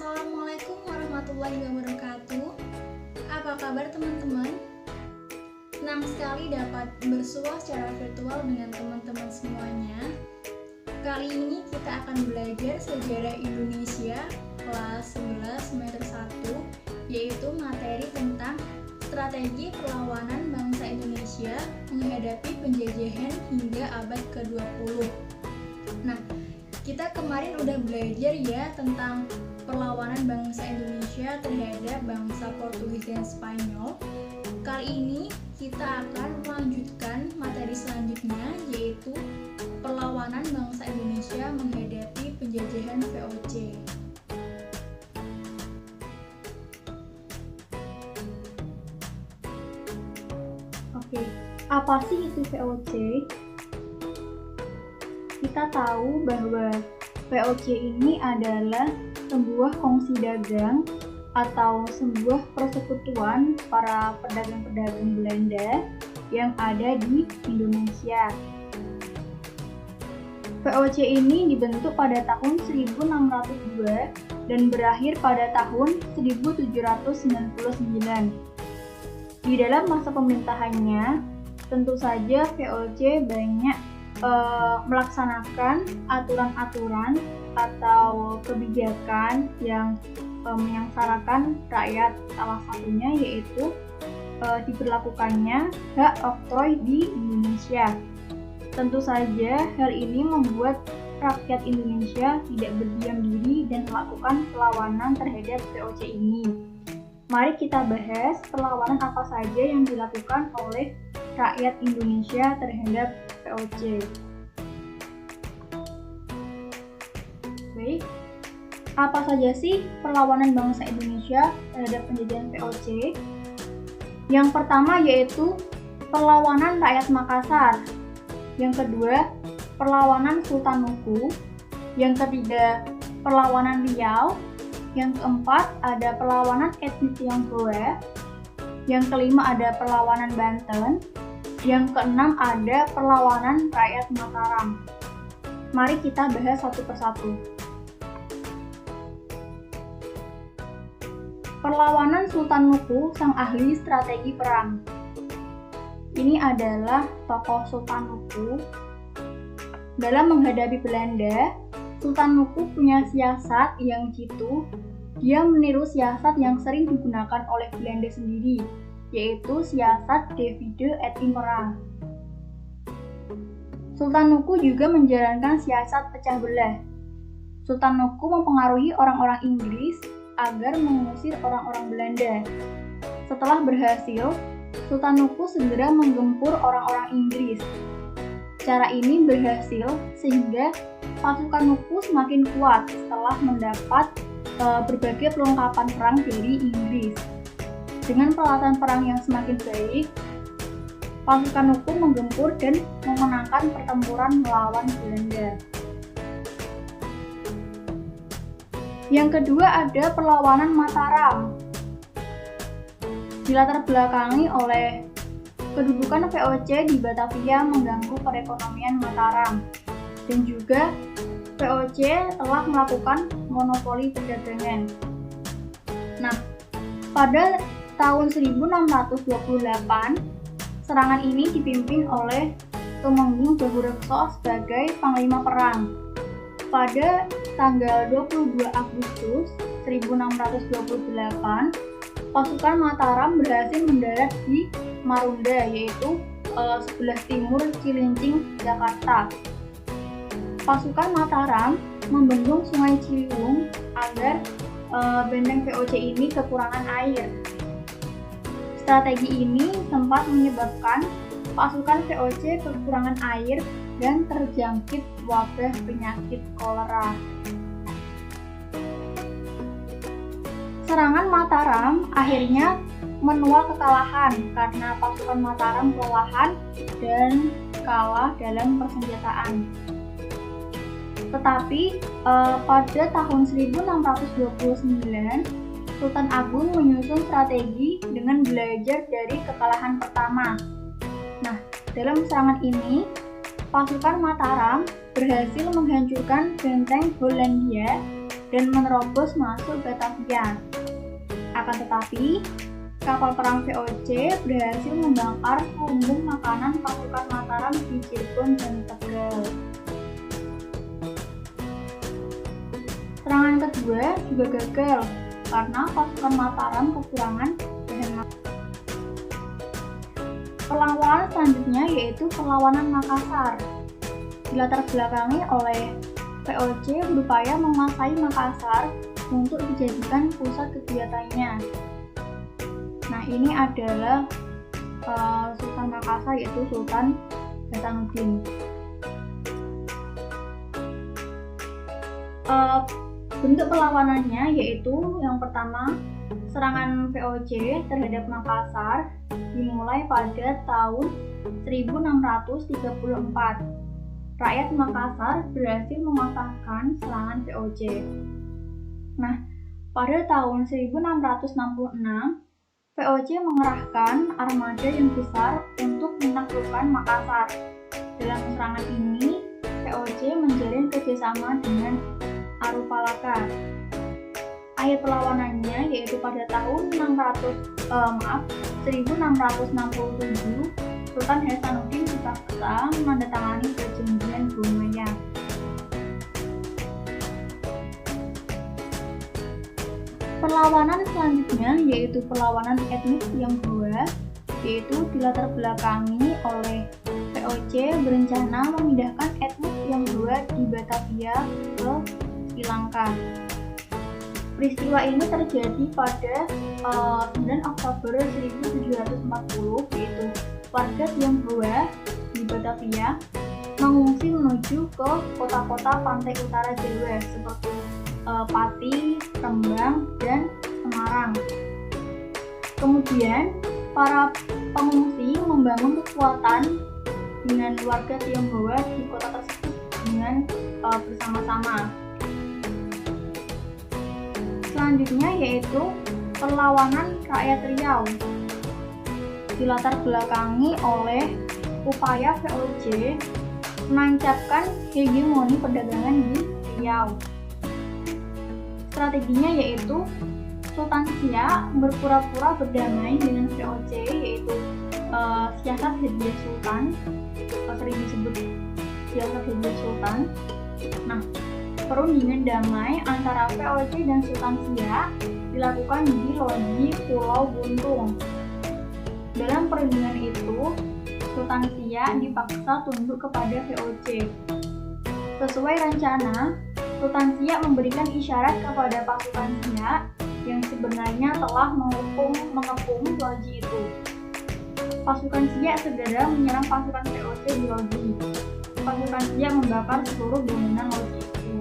Assalamualaikum warahmatullahi wabarakatuh. Apa kabar teman-teman? Senang sekali dapat bersua secara virtual dengan teman-teman semuanya. Kali ini kita akan belajar sejarah Indonesia kelas 11 semester 1, yaitu materi tentang strategi perlawanan bangsa Indonesia menghadapi penjajahan hingga abad ke-20. Nah, kita kemarin udah belajar ya tentang perlawanan bangsa Indonesia terhadap bangsa Portugis dan Spanyol. Kali ini kita akan melanjutkan materi selanjutnya, yaitu perlawanan bangsa Indonesia menghadapi penjajahan VOC. Oke, apa sih itu VOC? Kita tahu bahwa VOC ini adalah sebuah kongsi dagang atau sebuah persekutuan para pedagang-pedagang Belanda yang ada di Indonesia. VOC ini dibentuk pada tahun 1602 dan berakhir pada tahun 1799. Di dalam masa pemerintahannya, tentu saja VOC banyak melaksanakan aturan-aturan atau kebijakan yang menyengsarakan rakyat. Salah satunya yaitu diberlakukannya hak oktroy di Indonesia. Tentu saja hal ini membuat rakyat Indonesia tidak berdiam diri dan melakukan perlawanan terhadap VOC ini. Mari kita bahas perlawanan apa saja yang dilakukan oleh rakyat Indonesia terhadap VOC. Baik, apa saja sih perlawanan bangsa Indonesia terhadap penjajahan VOC? Yang pertama yaitu perlawanan rakyat Makassar. Yang kedua, perlawanan Sultan Nuku. Yang ketiga, perlawanan Riau. Yang keempat, ada perlawanan etnis Tionghoa. Yang kelima, ada perlawanan Banten. Yang keenam, ada perlawanan rakyat Mataram. Mari kita bahas satu persatu. Perlawanan Sultan Nuku, sang ahli strategi perang. Ini adalah tokoh Sultan Nuku. Dalam menghadapi Belanda, Sultan Nuku punya siasat yang jitu. Dia meniru siasat yang sering digunakan oleh Belanda sendiri, yaitu siasat divide et impera. Sultan Nuku juga menjalankan siasat pecah belah. Sultan Nuku mempengaruhi orang-orang Inggris agar mengusir orang-orang Belanda. Setelah berhasil, Sultan Nuku segera menggempur orang-orang Inggris. Cara ini berhasil sehingga pasukan Nuku semakin kuat setelah mendapat berbagai perlengkapan perang dari Inggris. Dengan peralatan perang yang semakin baik, pasukan Nuku menggempur dan memenangkan pertempuran melawan Belanda. Yang kedua ada perlawanan Mataram. Dilatar belakangi oleh kedudukan VOC di Batavia mengganggu perekonomian Mataram, dan juga VOC telah melakukan monopoli perdagangan. Nah, pada tahun 1628, serangan ini dipimpin oleh Tumenggung Bahurekso sebagai panglima perang. Pada tanggal 22 Agustus 1628, pasukan Mataram berhasil mendarat di Marunda, yaitu sebelah timur Cilincing, Jakarta. Pasukan Mataram membendung Sungai Ciliwung agar benteng VOC ini kekurangan air. Strategi ini sempat menyebabkan pasukan VOC kekurangan air dan terjangkit wabah penyakit kolera. Serangan Mataram akhirnya menuai kekalahan karena pasukan Mataram kelelahan dan kalah dalam persenjataan. Tetapi pada tahun 1629, Sultan Agung menyusun strategi dengan belajar dari kekalahan pertama. Nah, dalam serangan ini, pasukan Mataram berhasil menghancurkan benteng Hollandia dan menerobos masuk Batavia. Akan tetapi, kapal perang VOC berhasil membakar lumbung makanan pasukan Mataram di Cirebon dan Tegal. Serangan kedua juga gagal karena pasukan Mataram kekurangan bahan makanan. Perlawanan selanjutnya yaitu perlawanan Makassar. Dilatar belakangi oleh VOC berupaya menguasai Makassar untuk dijadikan pusat kegiatannya. Nah, ini adalah Sultan Makassar, yaitu Sultan Hasanuddin. Bentuk perlawanannya yaitu yang pertama, serangan VOC terhadap Makassar dimulai pada tahun 1634. Rakyat Makassar berhasil mematahkan serangan VOC. Nah, pada tahun 1666, VOC mengerahkan armada yang besar untuk menaklukkan Makassar. Dalam serangan ini, VOC menjalin kerjasama dengan Arupalaka. Akhir perlawanannya yaitu pada tahun 1667, Sultan Hasanuddin dipaksa menandatangani perjanjian Blumaya. Perlawanan selanjutnya yaitu perlawanan etnis Tionghoa, yaitu dilatar belakangi oleh VOC berencana memindahkan etnis Tionghoa di Batavia ke Sri Lanka. Peristiwa ini terjadi pada 9 Oktober 1740, yaitu warga Tionghoa di Batavia mengungsi menuju ke kota-kota pantai utara Jawa seperti Pati, Rembang, dan Semarang. Kemudian, para pengungsi membangun kekuatan dengan warga Tionghoa di kota tersebut dengan bersama-sama. Selanjutnya yaitu perlawanan rakyat Riau. Dilatar belakangi oleh upaya VOC menancapkan hegemoni perdagangan di Riau. Strateginya yaitu Sultan Siak berpura-pura berdamai dengan VOC, yaitu siasat Hadiah Sultan, sering disebut siasat Hadiah Sultan. Nah, perundingan damai antara VOC dan Sultan Siak dilakukan di Lodi Pulau Buntung. Dalam perundingan itu, Sultan Siak dipaksa tunduk kepada VOC. Sesuai rencana, Sultan Siak memberikan isyarat kepada pasukan Siak yang sebenarnya telah mengepung Lodi itu. Pasukan Siak segera menyerang pasukan VOC di Lodi. Pasukan Siak membakar seluruh bangunan Lodi itu.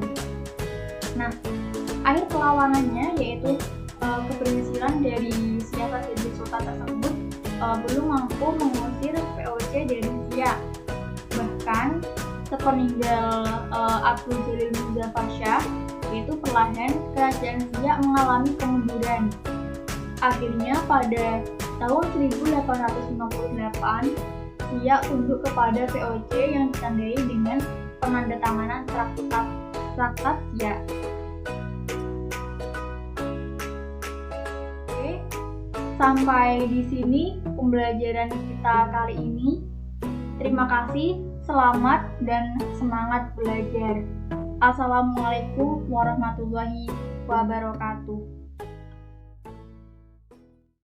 Nah, akhir perlawanannya yaitu keberhasilan dari siasat Hadiah Sultan tersebut belum mampu mengusir VOC dari Siak. Bahkan sepeninggal Abdul Jalil Mirza Pasha, yaitu perlahan kerajaan Siak mengalami kemunduran. Akhirnya pada tahun 1858, Siak tunduk kepada VOC yang ditandai dengan penandatanganan Traktat Siak. Oke, sampai di sini pembelajaran kita kali ini. Terima kasih, selamat dan semangat belajar. Assalamualaikum warahmatullahi wabarakatuh.